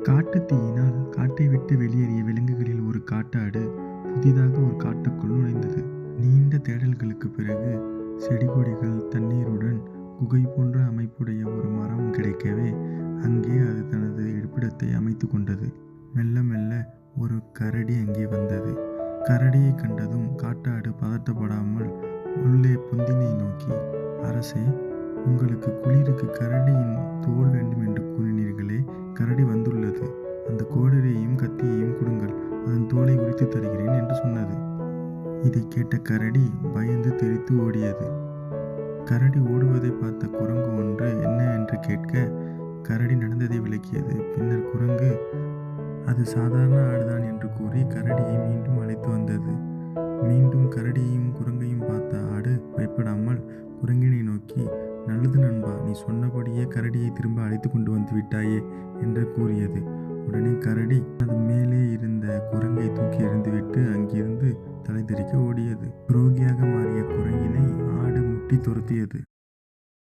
காட்டுத் தீயினால் காட்டை விட்டு வெளியேறிய விலங்குகளில் ஒரு காட்டாடு புதிதாக ஒரு காட்டுக்குள் நுழைந்தது. நீண்ட தேடல்களுக்குப் பிறகு செடி கொடிகள் தண்ணீருடன் குகை போன்ற அமைப்புடைய ஒரு மரம் கிடைக்கவே அங்கே அது தனது இருப்பிடத்தை அமைத்துக் கொண்டது. மெல்ல மெல்ல ஒரு கரடி அங்கே வந்தது. கரடியை கண்டதும் காட்டாடு பதட்டப்படாமல் உள்ளே பொந்தினை நோக்கி, அரசே, உங்களுக்கு குளிருக்கு கரடியின் தோல் வேண்டும் என்று கூறினீர்களே, கரடி வந்துள்ளது. அந்த கோடரியையும் கத்தியையும் கொடுங்கள், அதன் தோலை உரித்து தருகிறேன் என்று சொன்னது. இதை கேட்ட கரடி பயந்து தெரித்து ஓடியது. கரடி ஓடுவதை பார்த்த குரங்கு ஒன்று என்ன என்று கேட்க கரடி நடந்ததை விளக்கியது. பின்னர் குரங்கு அது சாதாரண ஆடுதான் என்று கூறி கரடியை மீண்டும் அழைத்து வந்தது. மீண்டும் கரடியையும் குரங்கையும் பார்த்த ஆடு பயப்படாமல் குரங்கினை நோக்கி, நல்லது நண்பா, நீ சொன்னபடியே கரடியை திரும்ப அழைத்து கொண்டு வந்து விட்டாயே என்று கூறியது. உடனே கரடி அது மேலே இருந்த குரங்கை தூக்கி எறிந்துவிட்டு அங்கிருந்து தலை தெறிக்க ஓடியது. துரோகியாக மாறிய குரங்கினை ஆடு முட்டி துரத்தியது.